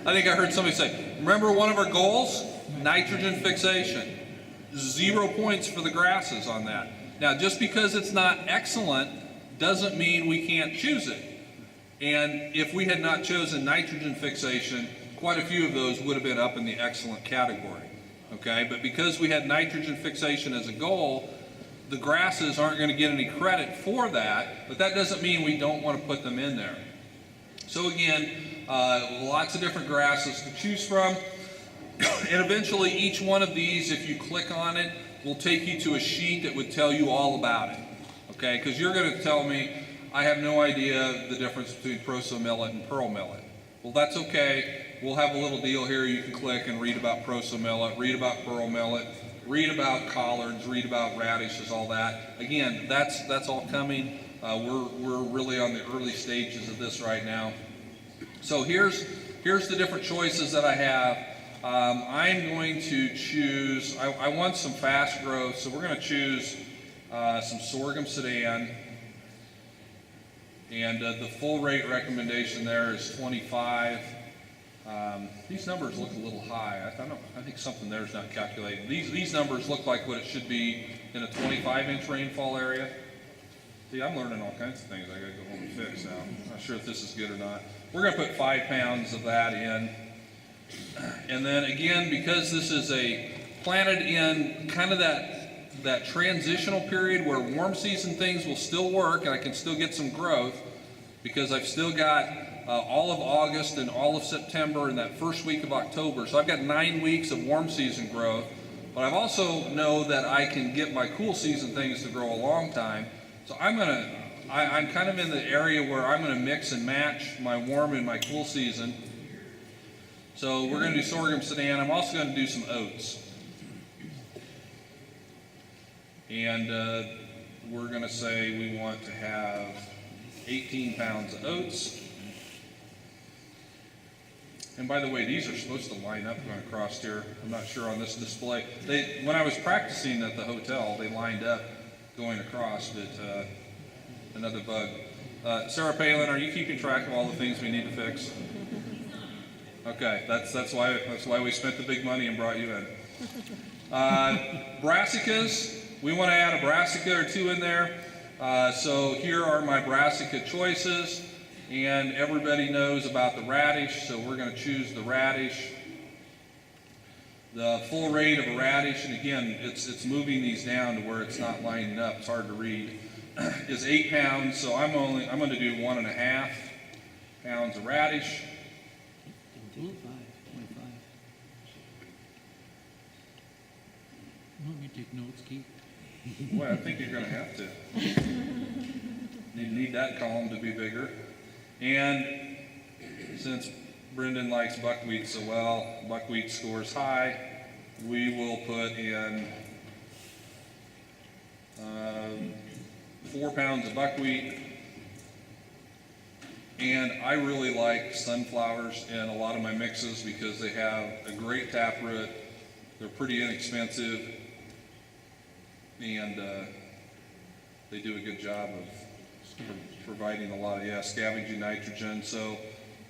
S2: I think I heard somebody say, remember one of our goals? Nitrogen fixation. 0 points for the grasses on that. Now, just because it's not excellent doesn't mean we can't choose it. And if we had not chosen nitrogen fixation, quite a few of those would have been up in the excellent category. Okay, but because we had nitrogen fixation as a goal, the grasses aren't going to get any credit for that, but that doesn't mean we don't want to put them in there. So again, lots of different grasses to choose from. And eventually each one of these, if you click on it, will take you to a sheet that would tell you all about it. Okay, because you're going to tell me, I have no idea the difference between proso millet and pearl millet. Well, that's okay. We'll have a little deal here. You can click and read about proso millet, read about pearl millet, read about collards, read about radishes, all that. Again, that's all coming. We're really on the early stages of this right now. So here's the different choices that I have. I'm going to choose, I want some fast growth, so we're going to choose some sorghum sedan. And the full rate recommendation there is 25. These numbers look a little high. I think something there is not calculated. These numbers look like what it should be in a 25-inch rainfall area. See, I'm learning all kinds of things I gotta go home and fix now. I'm not sure if this is good or not. We're gonna put 5 pounds of that in. And then again, because this is planted in kind of that transitional period where warm season things will still work and I can still get some growth, because I've still got all of August and all of September and that first week of October. So I've got 9 weeks of warm season growth, but I've also know that I can get my cool season things to grow a long time. So I'm kind of in the area where I'm gonna mix and match my warm and my cool season. So we're gonna do sorghum sedan. I'm also gonna do some oats. And we're gonna say we want to have 18 pounds of oats. And by the way, these are supposed to line up going across here. I'm not sure on this display. When I was practicing at the hotel, they lined up going across, but another bug. Sarah Palin, are you keeping track of all the things we need to fix? Okay, that's why we spent the big money and brought you in. Brassicas, we want to add a brassica or two in there. So here are my brassica choices, and everybody knows about the radish, so we're going to choose the radish. The full rate of a radish, and again, it's moving these down to where it's not lining up, it's hard to read, is 8 pounds, so I'm going to do 1.5 pounds of radish.
S5: 25. You want me to take notes, Keith?
S2: Boy, I think you're going to have to. You need that column to be bigger. And since Brendan likes buckwheat so well, buckwheat scores high, we will put in 4 pounds of buckwheat. And I really like sunflowers in a lot of my mixes because they have a great taproot, they're pretty inexpensive, and they do a good job of providing a lot of scavenging nitrogen. So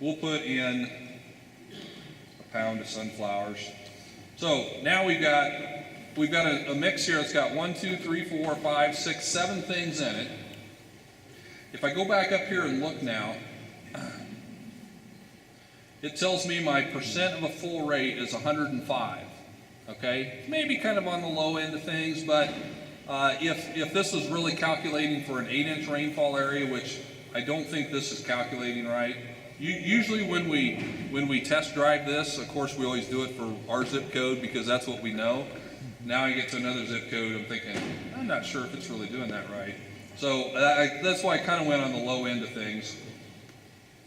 S2: we'll put in 1 pound of sunflowers. So now we've got a mix here that's got 1, 2, 3, 4, 5, 6, 7 things in it. If I go back up here and look now, it tells me my percent of a full rate is 105. Okay, maybe kind of on the low end of things, but if this is really calculating for an 8-inch rainfall area, which I don't think this is calculating right. Usually when we test drive this, of course we always do it for our zip code because that's what we know. Now I get to another zip code, I'm thinking, I'm not sure if it's really doing that right. So that's why I kind of went on the low end of things.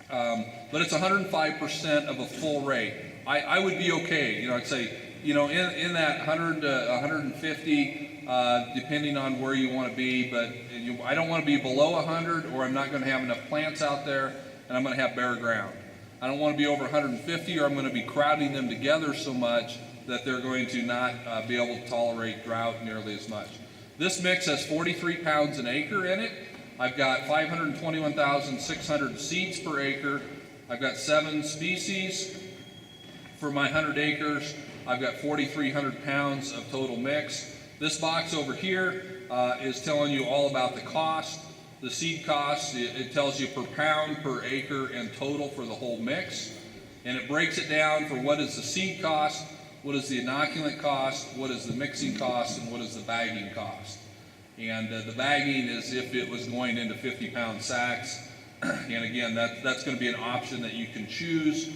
S2: But it's 105% of a full rate. I would be okay, I'd say, in that 100 to 150, depending on where you want to be, but I don't want to be below 100 or I'm not going to have enough plants out there and I'm going to have bare ground. I don't want to be over 150 or I'm going to be crowding them together so much that they're going to not be able to tolerate drought nearly as much. This mix has 43 pounds an acre in it. I've got 521,600 seeds per acre. I've got 7 species for my 100 acres. I've got 4,300 pounds of total mix. This box over here is telling you all about the cost, the seed cost. It tells you per pound, per acre, and total for the whole mix. And it breaks it down for what is the seed cost, what is the inoculant cost, what is the mixing cost, and what is the bagging cost. And the bagging is if it was going into 50-pound sacks. And again, that's going to be an option that you can choose.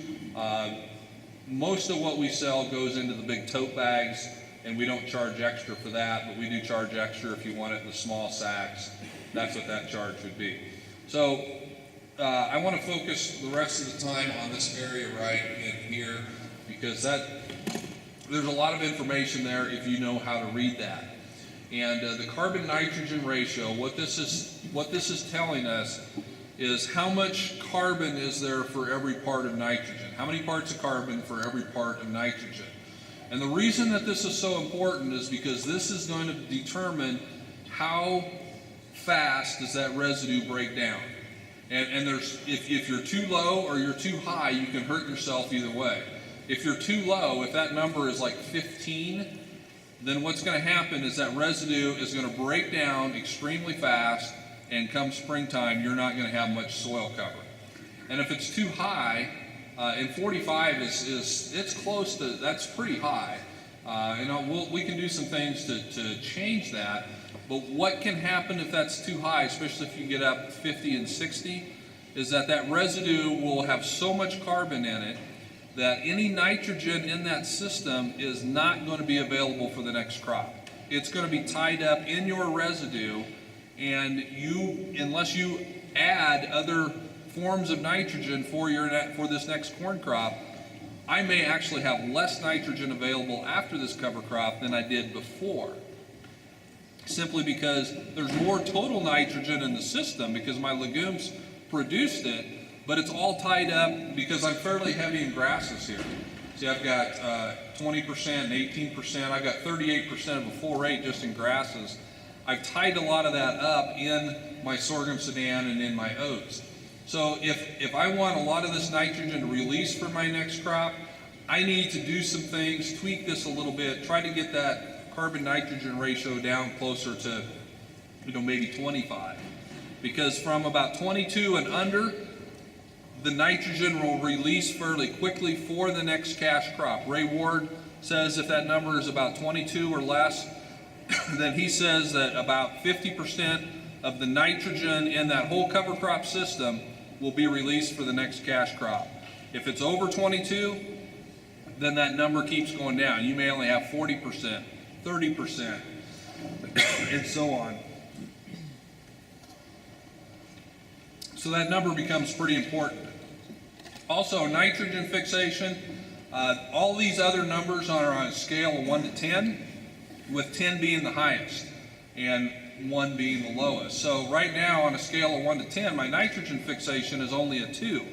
S2: Most of what we sell goes into the big tote bags, and we don't charge extra for that, but we do charge extra if you want it in the small sacks. That's what that charge would be. So I want to focus the rest of the time on this area right in here because there's a lot of information there if you know how to read that. And the carbon-nitrogen ratio, what this is telling us is how much carbon is there for every part of nitrogen. How many parts of carbon for every part of nitrogen? And the reason that this is so important is because this is going to determine how fast does that residue break down. And if you're too low or you're too high, you can hurt yourself either way. If you're too low, if that number is like 15, then what's going to happen is that residue is going to break down extremely fast, and come springtime, you're not going to have much soil cover. And if it's too high, and 45 it's close to, that's pretty high. We can do some things to change that, but what can happen if that's too high, especially if you get up 50 and 60, is that residue will have so much carbon in it that any nitrogen in that system is not going to be available for the next crop. It's going to be tied up in your residue, and unless you add other forms of nitrogen for this next corn crop, I may actually have less nitrogen available after this cover crop than I did before. Simply because there's more total nitrogen in the system because my legumes produced it, but it's all tied up because I'm fairly heavy in grasses here. See, I've got 20% and 18%. I've got 38% of a full rate just in grasses. I've tied a lot of that up in my sorghum sudan and in my oats. So if I want a lot of this nitrogen to release for my next crop, I need to do some things, tweak this a little bit, try to get that carbon nitrogen ratio down closer to, maybe 25. Because from about 22 and under, the nitrogen will release fairly quickly for the next cash crop. Ray Ward says if that number is about 22 or less, then he says that about 50% of the nitrogen in that whole cover crop system will be released for the next cash crop. If it's over 22, then that number keeps going down. You may only have 40%, 30%, and so on. So that number becomes pretty important. Also, nitrogen fixation. All these other numbers are on a scale of 1 to 10, with 10 being the highest and 1 being the lowest. So right now on a scale of 1 to 10, my nitrogen fixation is only a 2.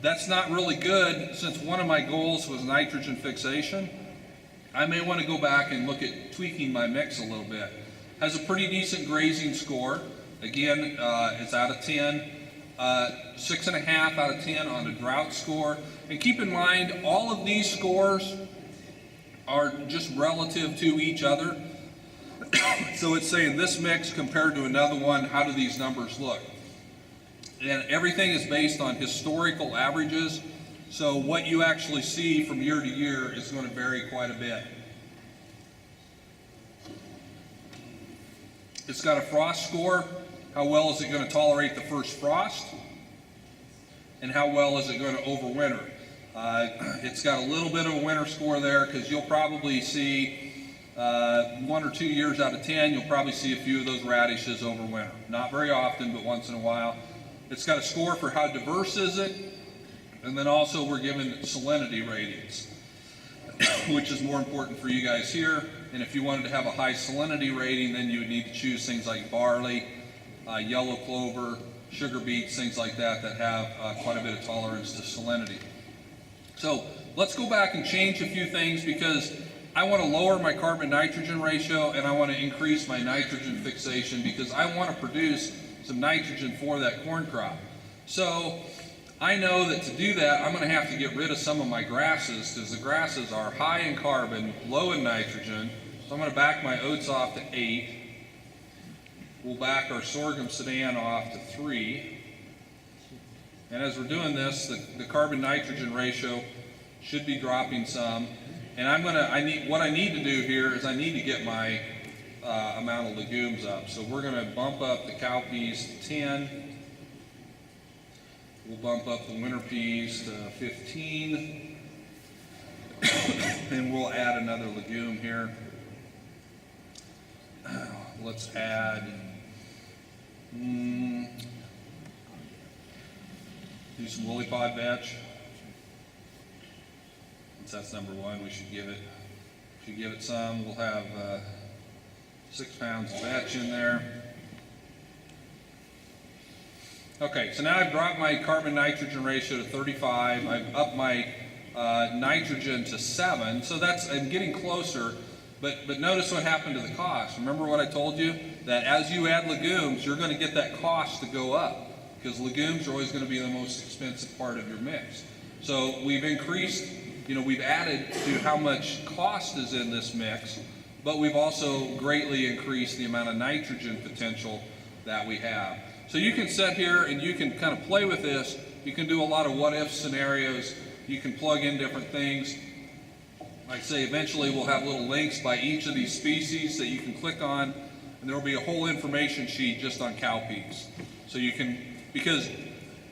S2: That's not really good, since one of my goals was nitrogen fixation. I may want to go back and look at tweaking my mix a little bit. Has a pretty decent grazing score. Again, it's out of 10. 6.5 out of 10 on a drought score. And keep in mind, all of these scores are just relative to each other. So it's saying this mix compared to another one, how do these numbers look? And everything is based on historical averages. So what you actually see from year to year is going to vary quite a bit. It's got a frost score. How well is it going to tolerate the first frost? And how well is it going to overwinter? It's got a little bit of a winter score there, because you'll probably see 1 or 2 years out of 10, you'll probably see a few of those radishes overwinter. Not very often, but once in a while. It's got a score for how diverse is it, and then also we're given salinity ratings, which is more important for you guys here. And if you wanted to have a high salinity rating, then you would need to choose things like barley, yellow clover, sugar beets, things like that that have quite a bit of tolerance to salinity. So let's go back and change a few things, because I want to lower my carbon nitrogen ratio and I want to increase my nitrogen fixation, because I want to produce some nitrogen for that corn crop. So I know that to do that, I'm going to have to get rid of some of my grasses, because the grasses are high in carbon, low in nitrogen. So I'm going to back my oats off to 8. We'll back our sorghum sudan off to 3. And as we're doing this, the carbon nitrogen ratio should be dropping some. And what I need to do here is I need to get my amount of legumes up. So we're going to bump up the cowpeas to 10. We'll bump up the winter peas to 15. And we'll add another legume here. Let's add, do some woolly pod vetch. Since that's number 1, we should give it some. We'll have 6 pounds of vetch in there. Okay, so now I've dropped my carbon nitrogen ratio to 35. I've upped my nitrogen to 7. So I'm getting closer. But notice what happened to the cost. Remember what I told you? That as you add legumes, you're going to get that cost to go up, because legumes are always going to be the most expensive part of your mix. So we've increased, we've added to how much cost is in this mix, but we've also greatly increased the amount of nitrogen potential that we have. So you can sit here and you can kind of play with this. You can do a lot of what-if scenarios. You can plug in different things. Like I say, eventually we'll have little links by each of these species that you can click on, and there will be a whole information sheet just on cowpeas. So because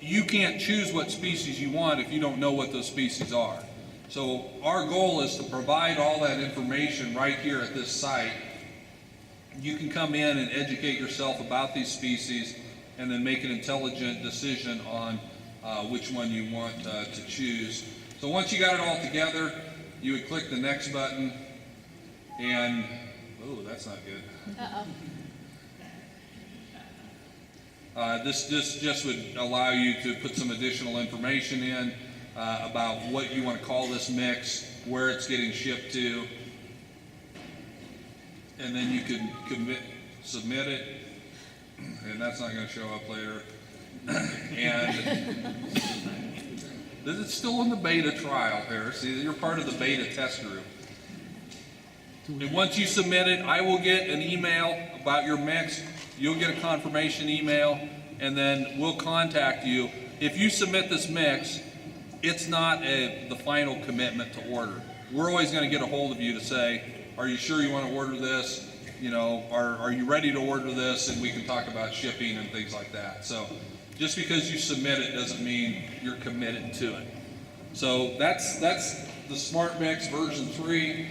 S2: you can't choose what species you want if you don't know what those species are. So our goal is to provide all that information right here at this site. You can come in and educate yourself about these species, and then make an intelligent decision on which one you want to choose. So once you got it all together, you would click the next button, and, oh, that's not good. This just would allow you to put some additional information in about what you want to call this mix, where it's getting shipped to, and then you can submit it, and that's not going to show up later. And this is still in the beta trial here. See, you're part of the beta test group. And once you submit it, I will get an email about your mix. You'll get a confirmation email, and then we'll contact you. If you submit this mix, it's not the final commitment to order. We're always going to get a hold of you to say, are you sure you want to order this? You know, are you ready to order this? And we can talk about shipping and things like that. So just because you submit it doesn't mean you're committed to it. So that's the Smart Mix version 3.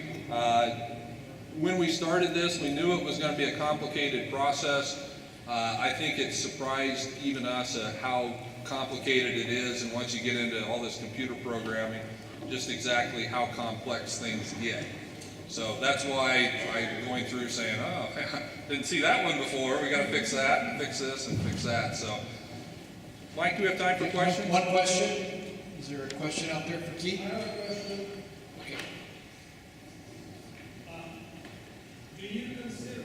S2: When we started this, we knew it was going to be a complicated process. I think it surprised even us how complicated it is, and once you get into all this computer programming, just exactly how complex things get. So that's why I'm going through saying, oh, didn't see that one before, we got to fix that, and fix this, and fix that. So, Mike, do we have time for questions?
S6: One question. Is there a question out there for Keith? Okay.
S7: Do you consider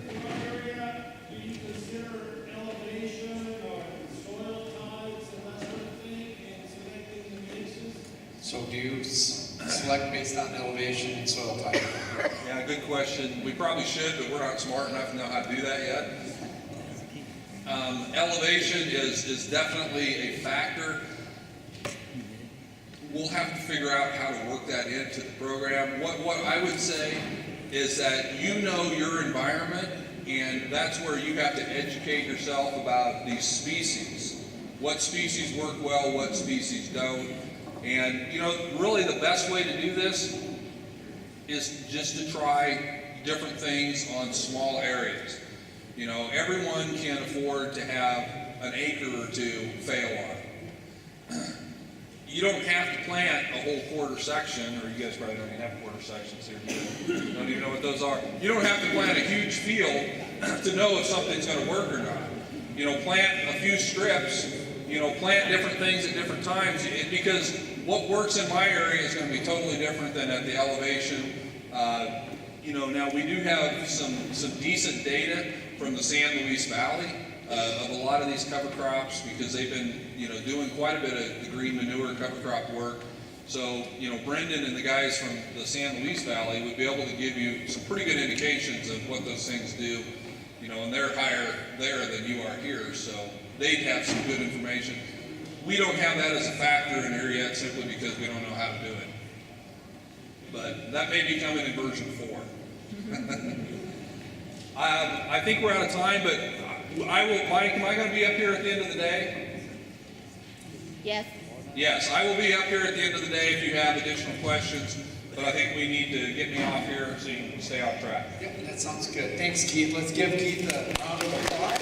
S7: elevation or soil types and that sort of thing in selecting the mixes?
S6: So do you select based on elevation and soil type?
S2: Yeah, good question. We probably should, but we're not smart enough to know how to do that yet. Elevation is definitely a factor. We'll have to figure out how to work that into the program. What I would say is that you know your environment, and that's where you have to educate yourself about these species. What species work well, what species don't. And, you know, really the best way to do this is just to try different things on small areas. You know, everyone can afford to have an acre or two fail on. You don't have to plant a whole quarter section, or you guys probably don't even have quarter sections here. You don't even know what those are. You don't have to plant a huge field to know if something's going to work or not. You know, plant a few strips, you know, plant different things at different times, because what works in my area is going to be totally different than at the elevation. You know, now we do have some decent data from the San Luis Valley of a lot of these cover crops, because they've been, you know, doing quite a bit of the green manure cover crop work. So, you know, Brendan and the guys from the San Luis Valley would be able to give you some pretty good indications of what those things do. You know, and they're higher there than you are here, so they'd have some good information. We don't have that as a factor in here yet, simply because we don't know how to do it. But that may be coming in version 4. I think we're out of time, but Mike, am I going to be up here at the end of the day?
S4: Yes.
S2: Yes, I will be up here at the end of the day if you have additional questions, but I think we need to get me off here so you can stay on track.
S6: Yep, that sounds good. Thanks, Keith. Let's give Keith a round of applause.